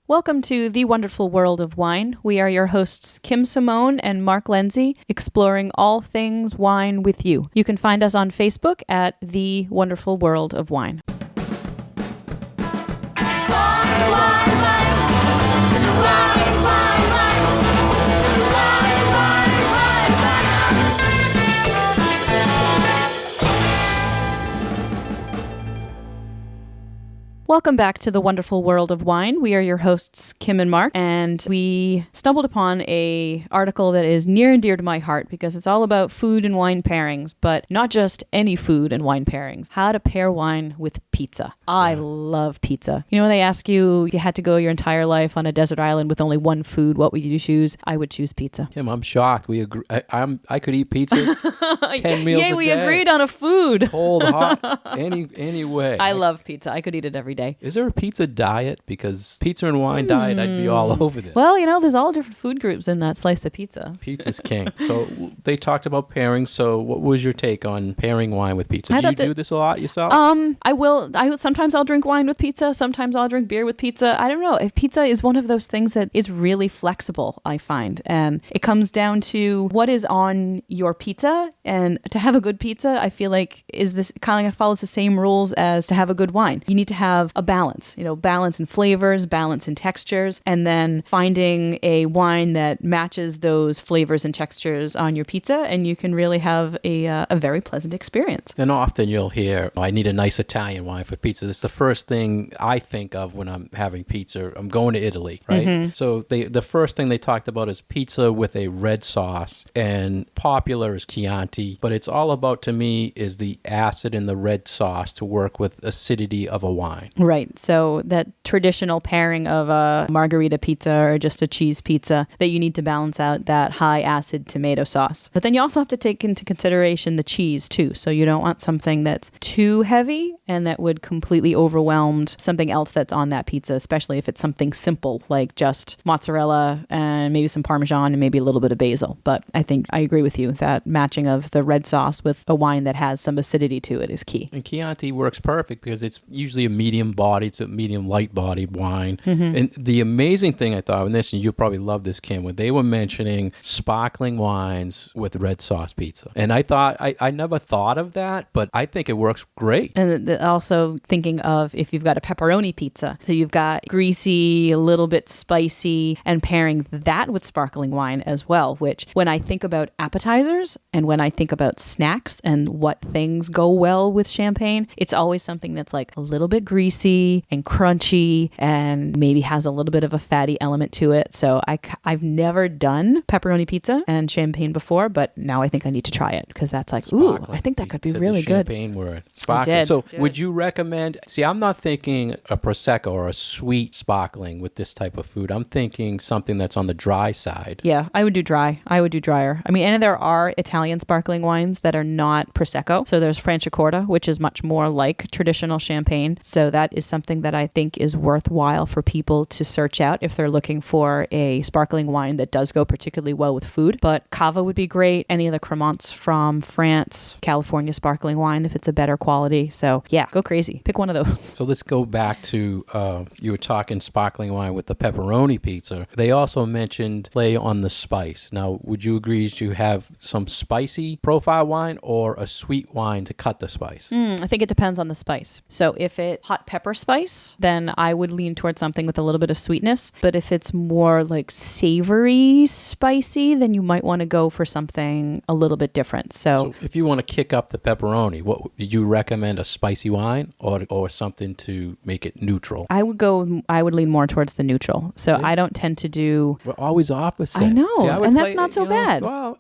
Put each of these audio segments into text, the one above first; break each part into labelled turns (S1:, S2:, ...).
S1: Welcome to The Wonderful World of Wine. We are your hosts, Kim Simone and Mark Lindsay, exploring all things wine with you. You can find us on Facebook at The Wonderful World of Wine. Welcome back to The Wonderful World of Wine. We are your hosts, Kim and Mark, and we stumbled upon an article that is near and dear to my heart because it's all about food and wine pairings, but not just any food and wine pairings. How to pair wine with pizza. I love pizza. You know, when they ask you, if you had to go your entire life on a desert island with only one food, what would you choose? I would choose pizza.
S2: Kim, I'm shocked. We agree. I could eat pizza 10 meals a day.
S1: Yay, we agreed on a food.
S2: Cold, hot, any way.
S1: I love pizza. I could eat it every day.
S2: Is there a pizza diet? Because pizza and wine diet, I'd be all over this.
S1: Well, you know, there's all different food groups in that slice of pizza.
S2: Pizza's king. So they talked about pairing. So what was your take on pairing wine with pizza? Do you do this a lot yourself?
S1: I will. Sometimes I'll drink wine with pizza. Sometimes I'll drink beer with pizza. I don't know. If pizza is one of those things that is really flexible, I find. And it comes down to what is on your pizza. And to have a good pizza, I feel like this kind of follows the same rules as to have a good wine. You need to have a balance. Balance in flavors, balance in textures, and then finding a wine that matches those flavors and textures on your pizza, and you can really have a very pleasant experience.
S2: And often you'll hear, I need a nice Italian wine for pizza. It's the first thing I think of when I'm having pizza. I'm going to Italy, right? Mm-hmm. So the first thing they talked about is pizza with a red sauce, and popular is Chianti, but it's all about, to me, is the acid in the red sauce to work with acidity of a wine.
S1: Right. So that traditional pairing of a margarita pizza or just a cheese pizza, that you need to balance out that high acid tomato sauce. But then you also have to take into consideration the cheese too. So you don't want something that's too heavy and that would completely overwhelm something else that's on that pizza, especially if it's something simple like just mozzarella and maybe some Parmesan and maybe a little bit of basil. But I think I agree with you that matching of the red sauce with a wine that has some acidity to it is key.
S2: And Chianti works perfect because it's usually a medium body. It's a medium light-bodied wine. Mm-hmm. And the amazing thing I thought, and you'll probably love this, Kim, when they were mentioning sparkling wines with red sauce pizza. And I thought, I never thought of that, but I think it works great.
S1: And also thinking of if you've got a pepperoni pizza, so you've got greasy, a little bit spicy, and pairing that with sparkling wine as well, which when I think about appetizers and when I think about snacks and what things go well with champagne, it's always something that's like a little bit greasy and crunchy and maybe has a little bit of a fatty element to it. So I've never done pepperoni pizza and champagne before, but now I think I need to try it because that's like,
S2: sparkling.
S1: Ooh, I think that could be
S2: really
S1: really good.
S2: Champagne word. Sparkling. So would you recommend, I'm not thinking a Prosecco or a sweet sparkling with this type of food. I'm thinking something that's on the dry side.
S1: Yeah, I would do dry. I would do drier. I mean, and there are Italian sparkling wines that are not Prosecco. So there's Franciacorta, which is much more like traditional champagne. So that is something that I think is worthwhile for people to search out if they're looking for a sparkling wine that does go particularly well with food. But Cava would be great. Any of the Cremants from France, California sparkling wine if it's a better quality. So yeah, go crazy. Pick one of those.
S2: So let's go back to, you were talking sparkling wine with the pepperoni pizza. They also mentioned play on the spice. Now, would you agree to have some spicy profile wine or a sweet wine to cut the spice?
S1: I think it depends on the spice. So if it's hot pepper spice, then I would lean towards something with a little bit of sweetness. But if it's more like savory spicy, then you might want to go for something a little bit different. So
S2: if you want to kick up the pepperoni, what would you recommend, a spicy wine or something to make it neutral?
S1: I would lean more towards the neutral. So I don't tend to do...
S2: We're always opposite.
S1: I know, and that's not so bad.
S2: Well,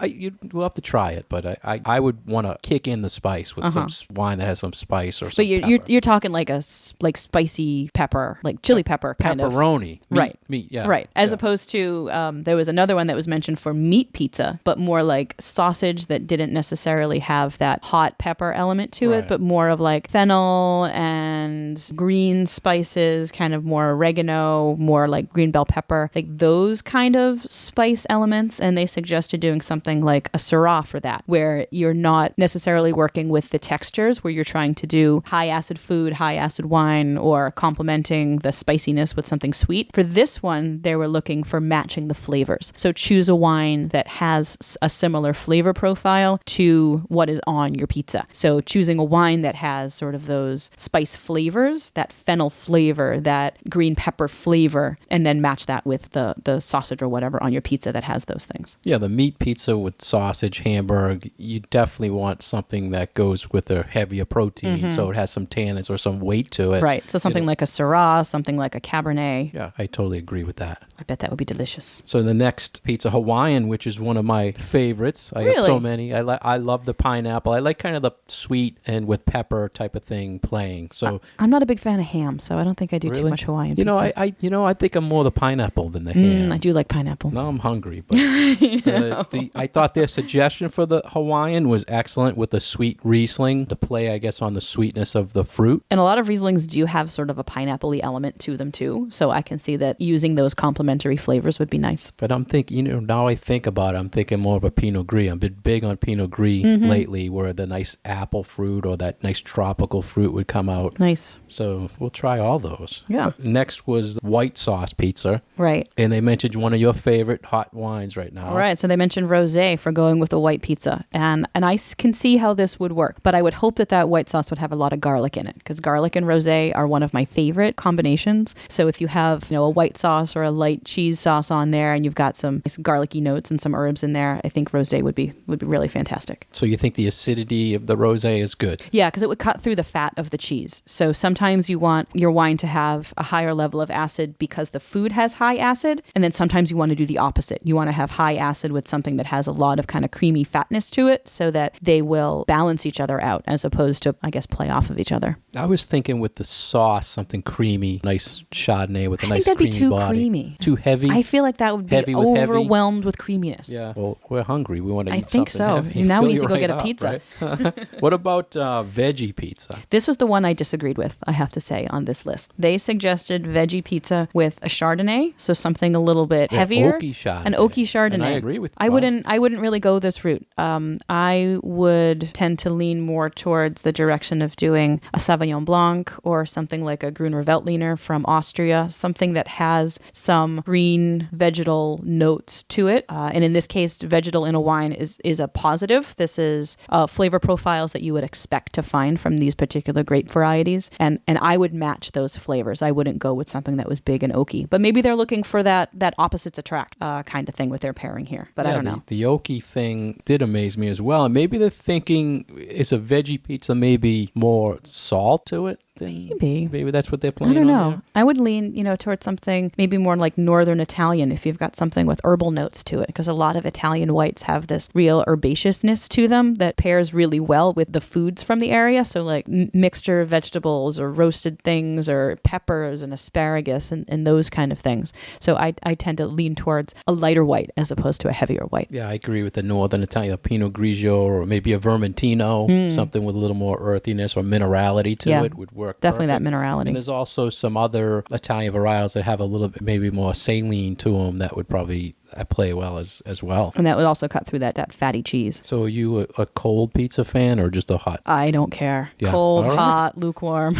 S2: we'll have to try it, but I would want to kick in the spice with some wine that has some spice or something.
S1: But you're talking like spicy pepper, like chili pepper kind of.
S2: Pepperoni.
S1: Meat, yeah. Right. As opposed to, there was another one that was mentioned for meat pizza, but more like sausage that didn't necessarily have that hot pepper element to it, but more of like fennel and and green spices, kind of more oregano, more like green bell pepper, like those kind of spice elements. And they suggested doing something like a Syrah for that, where you're not necessarily working with the textures, where you're trying to do high acid food, high acid wine, or complementing the spiciness with something sweet. For this one, they were looking for matching the flavors. So choose a wine that has a similar flavor profile to what is on your pizza. So choosing a wine that has sort of those spice flavors, that fennel flavor, that green pepper flavor, and then match that with the sausage or whatever on your pizza that has those things.
S2: Yeah, the meat pizza with sausage, hamburg, you definitely want something that goes with a heavier protein, so it has some tannins or some weight to it.
S1: Right. So something like a Syrah, something like a Cabernet.
S2: Yeah, I totally agree with that.
S1: I bet that would be delicious.
S2: So the next pizza, Hawaiian, which is one of my favorites. I have so many. I love the pineapple. I like kind of the sweet and with pepper type of thing playing. So
S1: I'm not a big fan of ham, so I don't think I do too much Hawaiian pizza.
S2: I think I'm more the pineapple than the ham.
S1: I do like pineapple.
S2: Now I'm hungry, but I thought their suggestion for the Hawaiian was excellent with the sweet Riesling to play, I guess, on the sweetness of the fruit.
S1: And a lot of Rieslings do have sort of a pineapple-y element to them too, so I can see that using those complementary flavors would be nice.
S2: But I'm thinking, now I think about it, I'm thinking more of a Pinot Gris. I've been big on Pinot Gris lately, where the nice apple fruit or that nice tropical fruit would come out.
S1: Nice.
S2: So we'll try all those.
S1: Yeah.
S2: Next was white sauce pizza.
S1: Right.
S2: And they mentioned one of your favorite hot wines right now.
S1: All right. So they mentioned rosé for going with a white pizza. And I can see how this would work. But I would hope that white sauce would have a lot of garlic in it, because garlic and rosé are one of my favorite combinations. So if you have, a white sauce or a light cheese sauce on there and you've got some garlicky notes and some herbs in there, I think rosé would be really fantastic.
S2: So you think the acidity of the rosé is good?
S1: Yeah, because it would cut through the fat of the cheese. So sometimes you want your wine to have a higher level of acid because the food has high acid. And then sometimes you want to do the opposite. You want to have high acid with something that has a lot of kind of creamy fatness to it, so that they will balance each other out as opposed to, I guess, play off of each other.
S2: I was thinking with the sauce, something creamy, nice Chardonnay with a nice creamy body.
S1: I think that'd be too creamy.
S2: Too heavy?
S1: I feel like that would be overwhelmed with creaminess.
S2: Yeah. Well, we're hungry. We want to eat something
S1: I think so.
S2: heavy.
S1: Now we need to go
S2: right
S1: get a
S2: up,
S1: pizza.
S2: Right? What about veggie pizza?
S1: This was the one I disagreed with, I have to say, on this list. They suggested veggie pizza with a Chardonnay, so something a little bit heavier.
S2: Oaky Chardonnay.
S1: An oaky Chardonnay.
S2: And I agree with you.
S1: I wouldn't really go this route. I would tend to lean more towards the direction of doing a Sauvignon Blanc or something like a Grüner Veltliner from Austria, something that has some green vegetal notes to it. And in this case, vegetal in a wine is a positive. This is flavor profiles that you would expect to find from these particular grape varieties. And I would match those flavors. I wouldn't go with something that was big and oaky. But maybe they're looking for that opposites attract kind of thing with their pairing here. But I don't know.
S2: The oaky thing did amaze me as well. And maybe they're thinking, is a veggie pizza maybe more salt to it? Maybe that's what they're planning on.
S1: I don't know.
S2: There.
S1: I would lean, towards something maybe more like Northern Italian if you've got something with herbal notes to it, because a lot of Italian whites have this real herbaceousness to them that pairs really well with the foods from the area. So like mixture of vegetables or roasted things or peppers and asparagus and those kind of things. So I tend to lean towards a lighter white as opposed to a heavier white.
S2: Yeah, I agree with the Northern Italian, a Pinot Grigio or maybe a Vermentino, something with a little more earthiness or minerality to it would work.
S1: Definitely
S2: perfect.
S1: that minerality.
S2: And there's also some other Italian varietals that have a little bit maybe more saline to them that would probably play well as well.
S1: And that would also cut through that fatty cheese.
S2: So are you a cold pizza fan or just a hot?
S1: I don't care. Yeah. Cold, hot, lukewarm.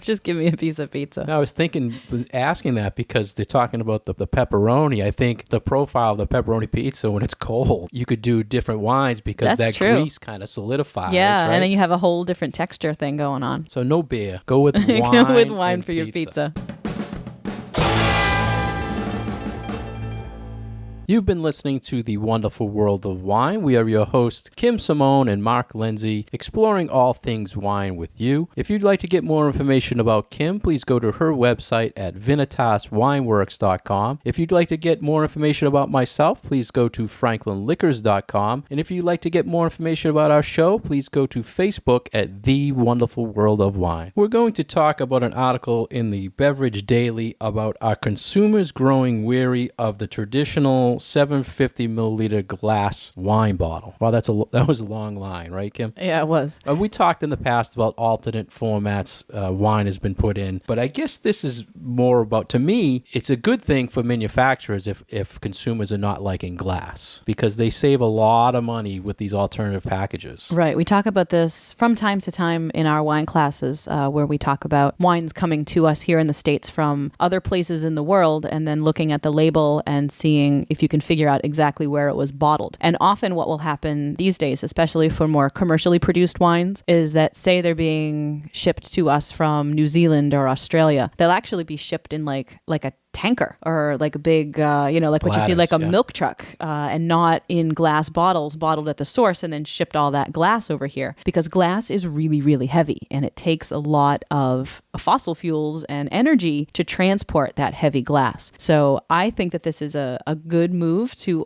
S1: Just give me a piece of pizza.
S2: Now, I was asking that because they're talking about the pepperoni. I think the profile of the pepperoni pizza when it's cold, you could do different wines because
S1: That's
S2: that
S1: true.
S2: grease kind of solidifies.
S1: Yeah,
S2: right?
S1: and then you have a whole different texture thing going on.
S2: So no beer. Go with wine.
S1: Go with wine for your pizza.
S2: You've been listening to The Wonderful World of Wine. We are your hosts, Kim Simone and Mark Lindsay, exploring all things wine with you. If you'd like to get more information about Kim, please go to her website at vinitaswineworks.com. If you'd like to get more information about myself, please go to franklinliquors.com. And if you'd like to get more information about our show, please go to Facebook at The Wonderful World of Wine. We're going to talk about an article in the Beverage Daily about our consumers growing weary of the traditional 750 milliliter glass wine bottle. Wow, that was a long line, right, Kim?
S1: Yeah, it was.
S2: We talked in the past about alternate formats wine has been put in, but I guess this is more about, to me, it's a good thing for manufacturers if consumers are not liking glass, because they save a lot of money with these alternative packages.
S1: Right. We talk about this from time to time in our wine classes, where we talk about wines coming to us here in the States from other places in the world, and then looking at the label and seeing if you can figure out exactly where it was bottled. And often what will happen these days, especially for more commercially produced wines, is that, say they're being shipped to us from New Zealand or Australia, they'll actually be shipped in like a tanker or like a big, like what you see like a milk truck, and not in glass bottles, bottled at the source and then shipped all that glass over here, because glass is really, really heavy and it takes a lot of fossil fuels and energy to transport that heavy glass. So I think that this is a good move to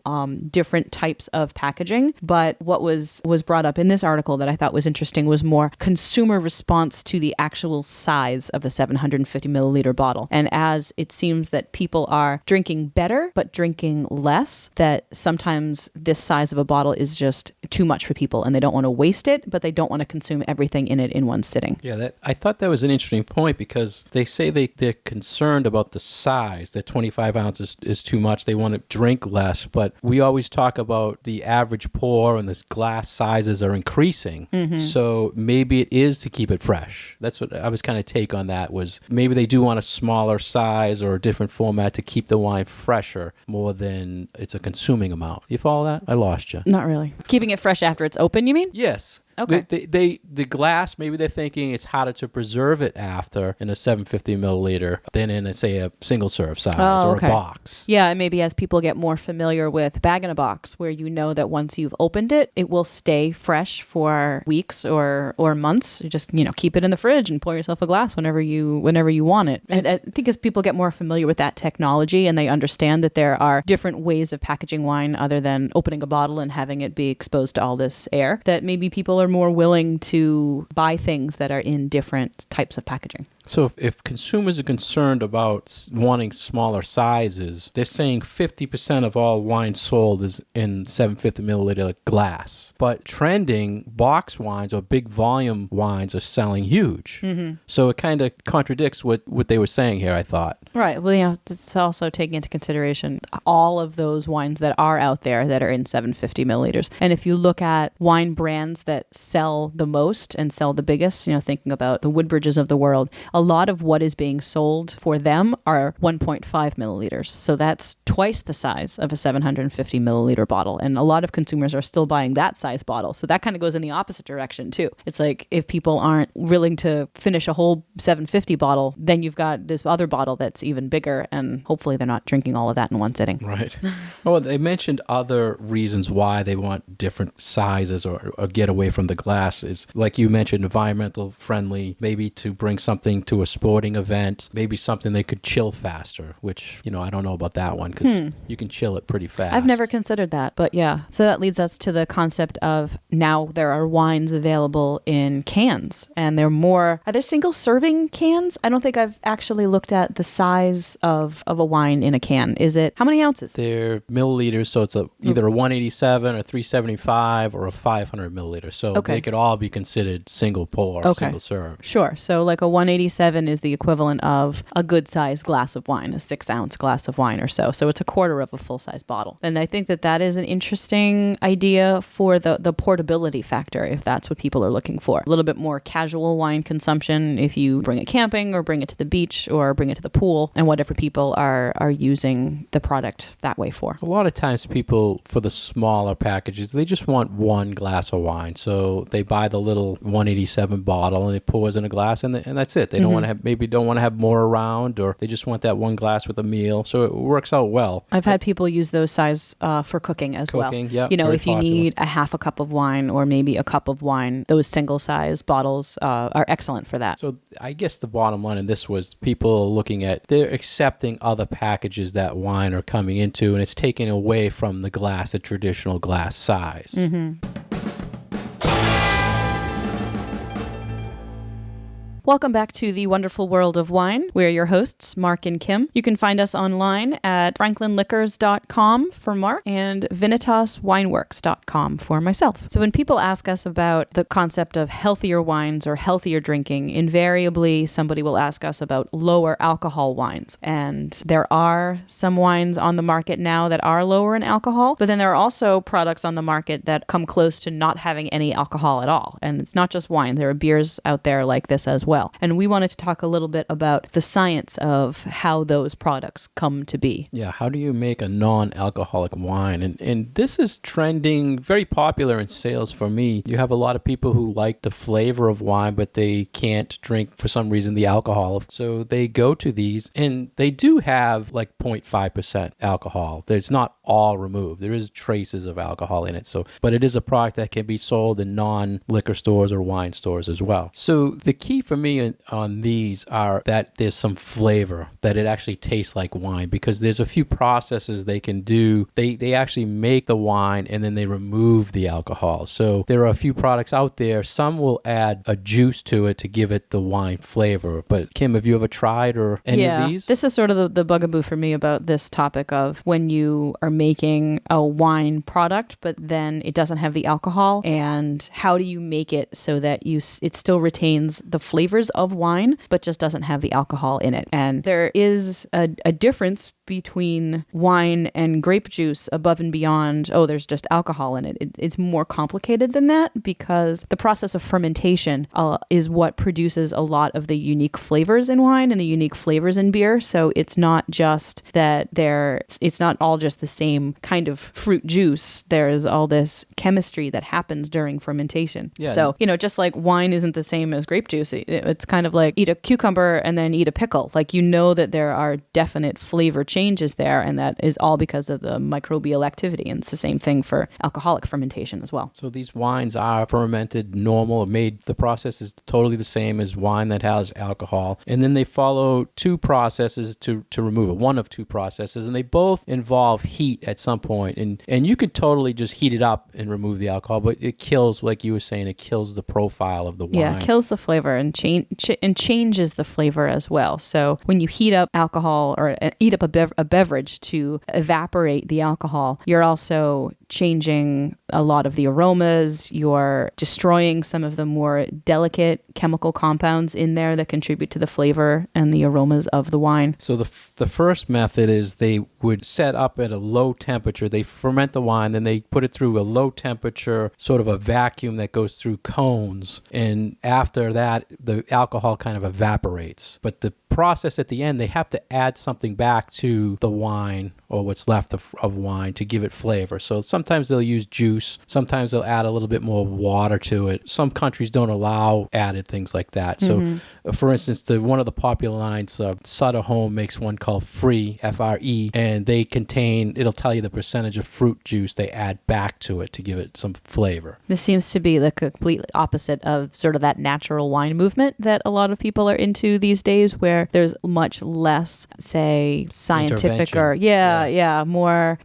S1: different types of packaging. But what was brought up in this article that I thought was interesting was more consumer response to the actual size of the 750 milliliter bottle. And as it seems that people are drinking better, but drinking less, that sometimes this size of a bottle is just too much for people and they don't want to waste it, but they don't want to consume everything in it in one sitting.
S2: Yeah, I thought that was an interesting point, because they say they're concerned about the size, that 25 ounces is too much. They want to drink less, but we always talk about the average pour and the glass sizes are increasing. Mm-hmm. So maybe it is to keep it fresh. That's what I was kind of take on that, was maybe they do want a smaller size or a different format to keep the wine fresher more than it's a consuming amount. You follow that? I lost you.
S1: Not really. Keeping it fresh after it's open, you mean?
S2: Yes.
S1: Okay.
S2: The glass, maybe they're thinking it's harder to preserve it after in a 750 milliliter than in, say, a single serve size or a box.
S1: Yeah, and maybe as people get more familiar with bag-in-a-box, where you know that once you've opened it, it will stay fresh for weeks or months. You just keep it in the fridge and pour yourself a glass whenever you want it. And I think as people get more familiar with that technology and they understand that there are different ways of packaging wine other than opening a bottle and having it be exposed to all this air, that maybe people are more willing to buy things that are in different types of packaging.
S2: So if consumers are concerned about wanting smaller sizes, they're saying 50% of all wine sold is in 750 milliliter glass. But trending box wines or big volume wines are selling huge. Mm-hmm. So it kind of contradicts what they were saying here, I thought.
S1: Right. Well, it's also taking into consideration all of those wines that are out there that are in 750 milliliters. And if you look at wine brands that sell the most and sell the biggest, thinking about the Woodbridges of the world, a lot of what is being sold for them are 1.5 milliliters. So that's twice the size of a 750 milliliter bottle. And a lot of consumers are still buying that size bottle. So that kind of goes in the opposite direction too. It's like if people aren't willing to finish a whole 750 bottle, then you've got this other bottle that's even bigger, and hopefully they're not drinking all of that in one sitting.
S2: Right. Well, they mentioned other reasons why they want different sizes or get away from the glass is, like you mentioned, environmental friendly, maybe to bring something to a sporting event, maybe something they could chill faster, which, I don't know about that one, because you can chill it pretty fast.
S1: I've never considered that, but yeah. So that leads us to the concept of now there are wines available in cans, and are there single serving cans? I don't think I've actually looked at the size of a wine in a can. Is it, how many ounces?
S2: They're milliliters, so it's either a 187, a 375, or a 500 milliliter. So they could all be considered single pour, single serve.
S1: Sure. So like a 187 is the equivalent of a good sized glass of wine, a 6-ounce glass of wine or so. So it's a quarter of a full size bottle. And I think that is an interesting idea for the portability factor, if that's what people are looking for. A little bit more casual wine consumption if you bring it camping or bring it to the beach or bring it to the pool, and whatever people are using the product that way for.
S2: A lot of times people, for the smaller packages, they just want one glass of wine. So they buy the little 187 bottle and it pours in a glass, and that's it. They don't want to have, maybe don't want to have more around, or they just want that one glass with a meal. So it works out well.
S1: I've had people use those size for cooking as well.
S2: Yeah,
S1: if you need a half a cup of wine or maybe a cup of wine, those single size bottles are excellent for that.
S2: So I guess the bottom line in this was people looking at, they're accepting other packages that wine are coming into, and it's taking away from the glass, the traditional glass size. Mm-hmm.
S1: Welcome back to the wonderful world of wine. We're your hosts, Mark and Kim. You can find us online at franklinliquors.com for Mark and vinitaswineworks.com for myself. So when people ask us about the concept of healthier wines or healthier drinking, invariably somebody will ask us about lower alcohol wines. And there are some wines on the market now that are lower in alcohol, but then there are also products on the market that come close to not having any alcohol at all. And it's not just wine. There are beers out there like this as well. And we wanted to talk a little bit about the science of how those products come to be.
S2: Yeah, how do you make a non-alcoholic wine? And this is trending, very popular in sales for me. You have a lot of people who like the flavor of wine, but they can't drink, for some reason, the alcohol. So they go to these, and they do have like 0.5% alcohol. It's not all removed. There is traces of alcohol in it. But it is a product that can be sold in non-liquor stores or wine stores as well. So the key for me on these are that there's some flavor, that it actually tastes like wine, because there's a few processes they can do. They actually make the wine and then they remove the alcohol. So there are a few products out there. Some will add a juice to it to give it the wine flavor. But Kim, have you ever tried any of these?
S1: This is sort of the bugaboo for me about this topic of when you are making a wine product, but then it doesn't have the alcohol, and how do you make it so that it still retains the flavors of wine, but just doesn't have the alcohol in it. And there is a difference between wine and grape juice above and beyond, there's just alcohol in it. It's more complicated than that, because the process of fermentation is what produces a lot of the unique flavors in wine and the unique flavors in beer. So it's not just that it's not all just the same kind of fruit juice. There's all this chemistry that happens during fermentation. Yeah. So, just like wine isn't the same as grape juice, it's kind of like eat a cucumber and then eat a pickle. Like, that there are definite flavor changes there, and that is all because of the microbial activity. And it's the same thing for alcoholic fermentation as well.
S2: So these wines are fermented normal, the process is totally the same as wine that has alcohol. And then they follow two processes to remove it, one of two processes, and they both involve heat at some point. And you could totally just heat it up and remove the alcohol, but it kills, like you were saying, it kills the profile of the wine.
S1: Yeah, it kills the flavor and changes the flavor as well. So when you heat up alcohol or heat up a beverage to evaporate the alcohol, you're also changing a lot of the aromas. You're destroying some of the more delicate chemical compounds in there that contribute to the flavor and the aromas of the wine.
S2: So the first method is they would set up at a low temperature. They ferment the wine, then they put it through a low temperature, sort of a vacuum that goes through cones. And after that, the alcohol kind of evaporates. But the process at the end, they have to add something back to the wine or what's left of wine to give it flavor. So sometimes they'll use juice. Sometimes they'll add a little bit more water to it. Some countries don't allow added things like that. So for instance, one of the popular lines, Sutter Home makes one called Free, F-R-E, and it'll tell you the percentage of fruit juice they add back to it to give it some flavor.
S1: This seems to be the complete opposite of sort of that natural wine movement that a lot of people are into these days, where there's much less, say, scientific or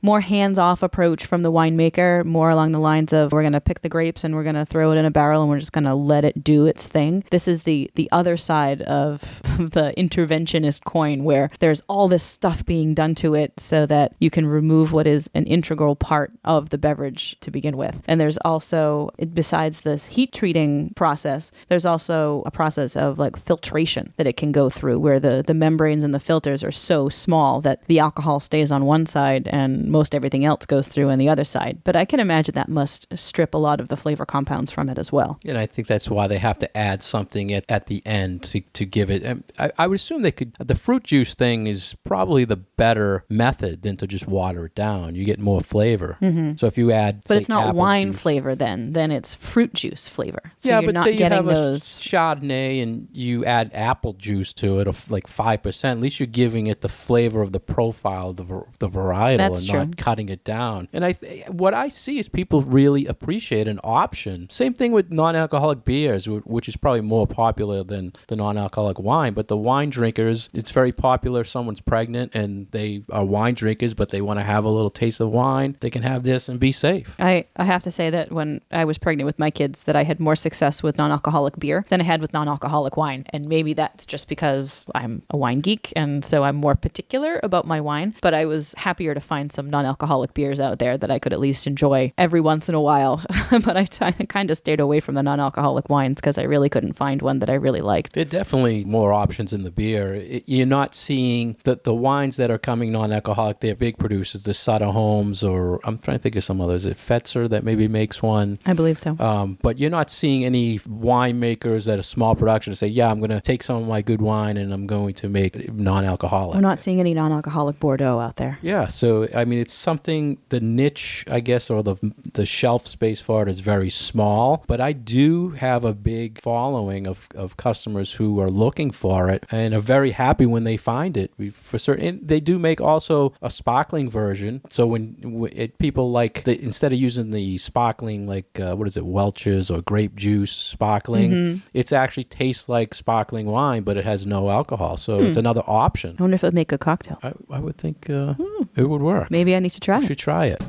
S1: more hands-off approach from the winemaker, more along the lines of, we're going to pick the grapes and we're going to throw it in a barrel and we're just going to let it do its thing. This is the other side of the interventionist coin, where there's all this stuff being done to it so that you can remove what is an integral part of the beverage to begin with. And there's also, besides this heat treating process, there's also a process of like filtration that it can go through, where the membranes and the filters are so small that the alcohol stays on one side and most everything else goes through on the other side. But I can imagine that must strip a lot of the flavor compounds from it as well.
S2: And I think that's why they have to add something at the end to give it. I would assume the fruit juice thing is probably the better method than to just water it down. You get more flavor. Mm-hmm. So if you add,
S1: but it's not wine
S2: juice,
S1: flavor then it's fruit juice flavor. So
S2: yeah,
S1: you're
S2: but
S1: not
S2: say you
S1: getting
S2: have
S1: those
S2: a Chardonnay and you add apple juice to it or like 5%, at least you're giving it the flavor of the profile, the varietal,
S1: That's
S2: and
S1: true.
S2: not cutting it down. And what I see is people really appreciate an option. Same thing with non-alcoholic beers, which is probably more popular than the non-alcoholic wine. But the wine drinkers, it's very popular. If someone's pregnant and they are wine drinkers, but they want to have a little taste of wine, they can have this and be safe.
S1: I have to say that when I was pregnant with my kids, that I had more success with non-alcoholic beer than I had with non-alcoholic wine. And maybe that's just because I'm a wine geek, and so I'm more particular about my wine. But I was happier to find some non-alcoholic beers out there that I could at least enjoy every once in a while. But I kind of stayed away from the non-alcoholic wines because I really couldn't find one that I really liked.
S2: There are definitely more options in the beer. You're not seeing the wines that are coming non-alcoholic. They're big producers, the Sutter Homes, or I'm trying to think of some others. Is it Fetzer that maybe makes one?
S1: I believe so.
S2: But you're not seeing any winemakers at a small production say, yeah, I'm going to take some of my good wine and I'm going to make it non-alcoholic.
S1: We're not seeing any non-alcoholic Bordeaux out there.
S2: Yeah, so I mean, it's something, the niche, I guess, or the shelf space for it is very small, but I do have a big following of customers who are looking for it and are very happy when they find it. For certain, they do make also a sparkling version. So when people like, instead of using the sparkling, like, what is it, Welch's or grape juice sparkling, it's actually tastes like sparkling wine, but it has no alcohol. So it's another option.
S1: I wonder if it would make a cocktail.
S2: I would think it would work.
S1: Maybe I need to try
S2: You
S1: it.
S2: should try it.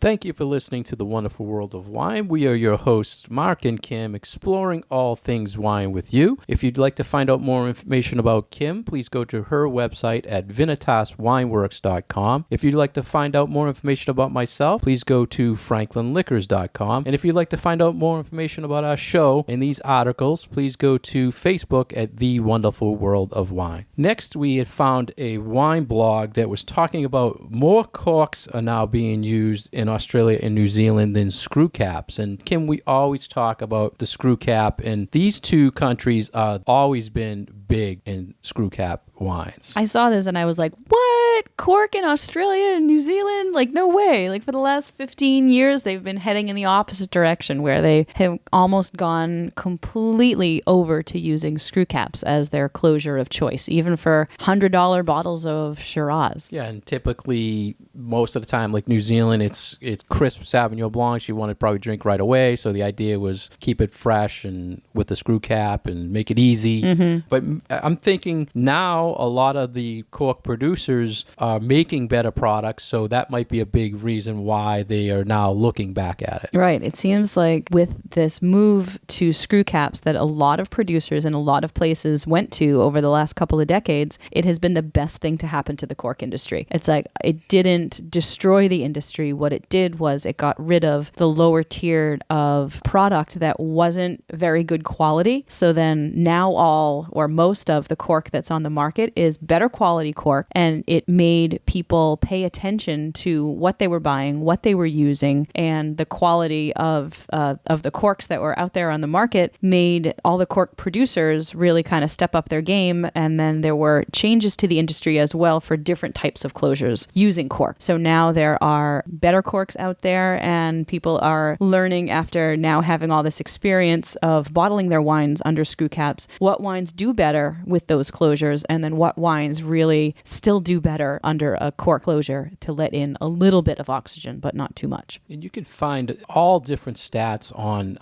S2: Thank you for listening to The Wonderful World of Wine. We are your hosts, Mark and Kim, exploring all things wine with you. If you'd like to find out more information about Kim, please go to her website at vinitaswineworks.com. If you'd like to find out more information about myself, please go to franklinliquors.com. And if you'd like to find out more information about our show and these articles, please go to Facebook at The Wonderful World of Wine. Next, we had found a wine blog that was talking about more corks are now being used in Australia and New Zealand than screw caps. And Kim, we always talk about the screw cap, and these two countries have always been big in screw cap wines.
S1: I saw this and I was like, what? Cork in Australia and New Zealand? Like, no way. Like, for the last 15 years, they've been heading in the opposite direction, where they have almost gone completely over to using screw caps as their closure of choice, even for $100 bottles of Shiraz.
S2: Yeah, and typically, most of the time, like New Zealand, it's crisp Sauvignon Blancs you want to probably drink right away. So the idea was keep it fresh and with the screw cap and make it easy. But I'm thinking now a lot of the cork producers are making better products, so that might be a big reason why they are now looking back at it.
S1: Right. It seems like with this move to screw caps that a lot of producers in a lot of places went to over the last couple of decades, it has been the best thing to happen to the cork industry. It's like it didn't destroy the industry. What it did was it got rid of the lower tier of product that wasn't very good quality. So then now all or most of the cork that's on the market is better quality cork, and it made people pay attention to what they were buying, what they were using, and the quality of the corks that were out there on the market made all the cork producers really kind of step up their game. And then there were changes to the industry as well for different types of closures using cork. So now there are better corks out there, and people are learning, after now having all this experience of bottling their wines under screw caps, what wines do better with those closures, and then what wines really still do better under a cork closure to let in a little bit of oxygen, but not too much.
S2: And you can find all different stats on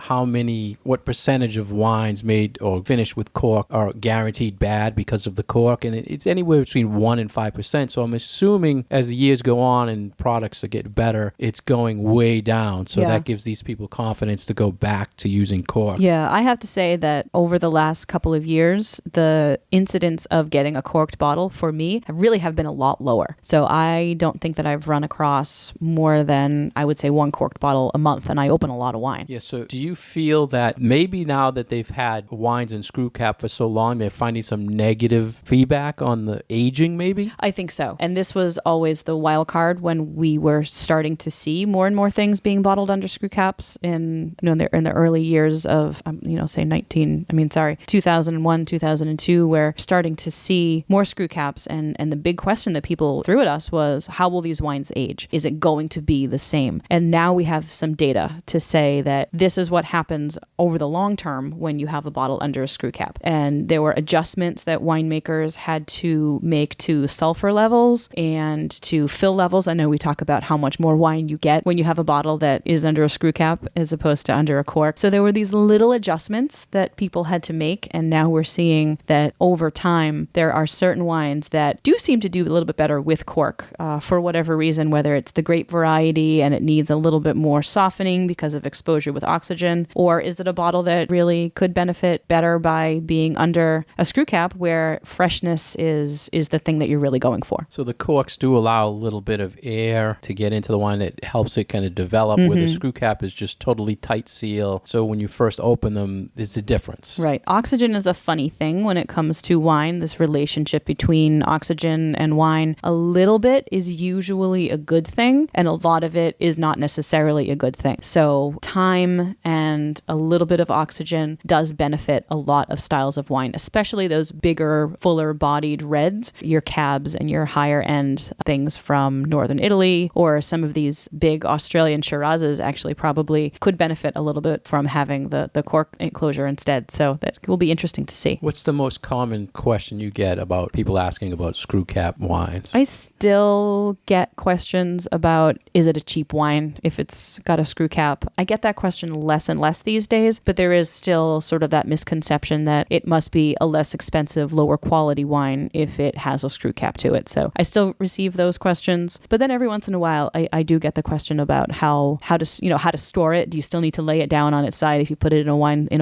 S2: what percentage of wines made or finished with cork are guaranteed bad because of the cork. And it's anywhere between 1% and 5%. So I'm assuming as the years go on and products are getting better, it's going way down. So that gives these people confidence to go back to using cork.
S1: Yeah, I have to say that over the last couple of years, the incidence of getting a corked bottle for me have been a lot lower. So I don't think that I've run across more than, I would say, one corked bottle a month, and I open a lot of wine.
S2: Yeah, so do you feel that maybe now that they've had wines in screw cap for so long, they're finding some negative feedback on the aging maybe?
S1: I think so. And this was always the wild card when we were starting to see more and more things being bottled under screw caps in the early years of, say 2001, 2002, 2002, we're starting to see more screw caps. And the big question that people threw at us was, how will these wines age? Is it going to be the same? And now we have some data to say that this is what happens over the long term when you have a bottle under a screw cap. And there were adjustments that winemakers had to make to sulfur levels and to fill levels. I know we talk about how much more wine you get when you have a bottle that is under a screw cap as opposed to under a cork. So there were these little adjustments that people had to make. And now we're seeing that over time, there are certain wines that do seem to do a little bit better with cork for whatever reason, whether it's the grape variety and it needs a little bit more softening because of exposure with oxygen, or is it a bottle that really could benefit better by being under a screw cap where freshness is the thing that you're really going for.
S2: So the corks do allow a little bit of air to get into the wine that helps it kind of develop, where the screw cap is just totally tight seal. So when you first open them, there's a difference.
S1: Right. Oxygen is a funny thing when it comes to wine. This relationship between oxygen and wine, a little bit is usually a good thing, and a lot of it is not necessarily a good thing. So time and a little bit of oxygen does benefit a lot of styles of wine, especially those bigger, fuller bodied reds, your cabs and your higher end things from Northern Italy, or some of these big Australian Shirazes actually probably could benefit a little bit from having the cork enclosure instead. So that will be interesting to see.
S2: What's the most common question you get about people asking about screw cap wines?
S1: I still get questions about, is it a cheap wine if it's got a screw cap? I get that question less and less these days, but there is still sort of that misconception that it must be a less expensive, lower quality wine if it has a screw cap to it. So I still receive those questions, but then every once in a while I do get the question about how to store it. Do you still need to lay it down on its side if you put it in a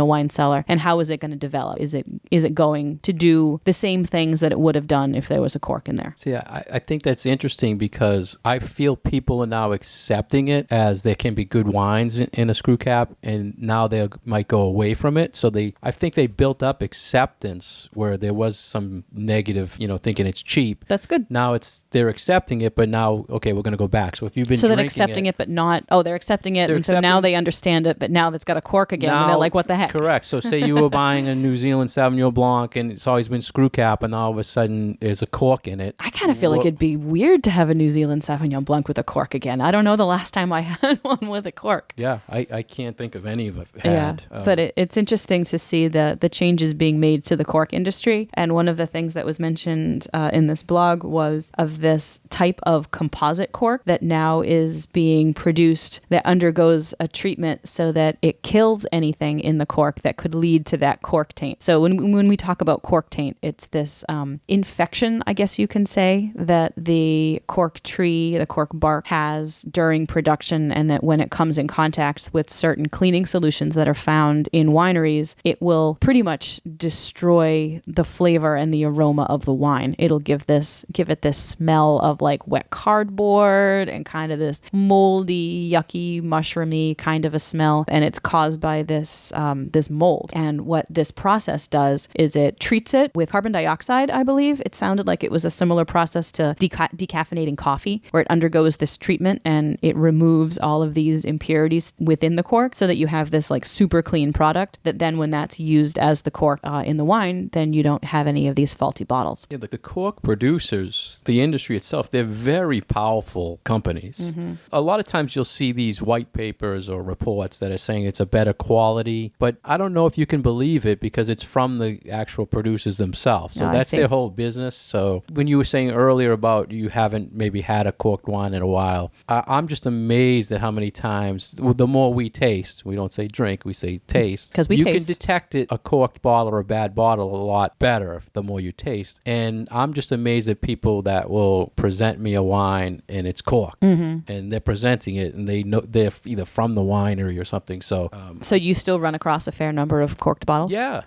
S1: wine cellar? And how is it going to develop? Is it going to do the same things that it would have done if there was a cork in there?
S2: See, I think that's interesting because I feel people are now accepting it as there can be good wines in a screw cap, and now they might go away from it. So I think they built up acceptance where there was some negative, thinking it's cheap.
S1: That's good.
S2: Now they're accepting it, but now, okay, we're going to go back. So if you've been
S1: they're accepting it, but not, they're accepting it, and so now they understand it, but now that's got a cork again, and they're like, what the heck?
S2: Correct. So say you were buying a New Zealand Sauvignon Blanc, and it's always been screw cap, and all of a sudden there's a cork in it.
S1: I kind of feel like it'd be weird to have a New Zealand Sauvignon Blanc with a cork again. I don't know the last time I had one with a cork.
S2: Yeah, I can't think of any of it had.
S1: Yeah, but it's interesting to see the changes being made to the cork industry. And one of the things that was mentioned in this blog was of this type of composite cork that now is being produced that undergoes a treatment so that it kills anything in the cork that could lead to that cork taint. So when we talk about cork taint, it's this infection, I guess you can say, that the cork tree, the cork bark has during production, and that when it comes in contact with certain cleaning solutions that are found in wineries, it will pretty much destroy the flavor and the aroma of the wine. It'll give it this smell of like wet cardboard and kind of this moldy, yucky, mushroomy kind of a smell, and it's caused by this mold. And what this process does is it treats it with carbon dioxide, I believe. It sounded like it was a similar process to decaffeinating coffee, where it undergoes this treatment and it removes all of these impurities within the cork so that you have this like super clean product that then when that's used as the cork in the wine, then you don't have any of these faulty bottles.
S2: Yeah, the cork producers, the industry itself, they're very powerful companies. Mm-hmm. A lot of times you'll see these white papers or reports that are saying it's a better quality, but I don't know if you can believe it because it's from the actual producers themselves. So that's their whole business. So when you were saying earlier about you haven't maybe had a corked wine in a while, I'm just amazed at how many times, the more we taste, we don't say drink, we say taste.
S1: Because you
S2: can detect it, a corked bottle or a bad bottle, a lot better the more you taste. And I'm just amazed at people that will present me a wine and it's corked. Mm-hmm. And they're presenting it and they know they're either from the winery or something. So
S1: you still run across a fair number of corked bottles?
S2: Yeah,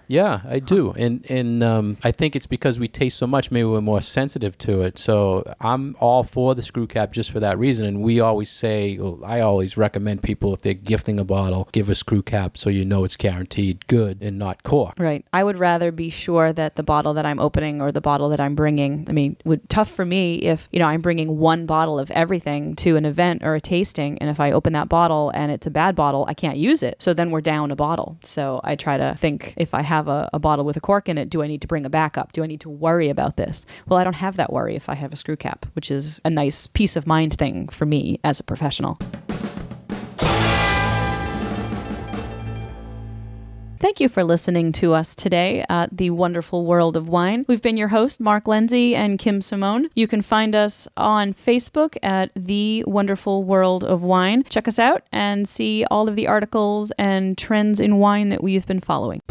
S2: I do. And I think it's because we taste so much, maybe we're more sensitive to it. So I'm all for the screw cap just for that reason. And we always say, I always recommend people, if they're gifting a bottle, give a screw cap so you know it's guaranteed good and not cork.
S1: Right. I would rather be sure that the bottle that I'm opening or the bottle that I'm bringing, tough for me if, I'm bringing one bottle of everything to an event or a tasting, and if I open that bottle and it's a bad bottle, I can't use it. So then we're down a bottle. So I try to think, if I have a bottle with a cork cork in it. Do I need to bring a backup? Do I need to worry about this? Well, I don't have that worry if I have a screw cap, which is a nice peace of mind thing for me as a professional. Thank you for listening to us today at The Wonderful World of Wine. We've been your hosts, Mark Lindsay and Kim Simone. You can find us on Facebook at The Wonderful World of Wine. Check us out and see all of the articles and trends in wine that we've been following.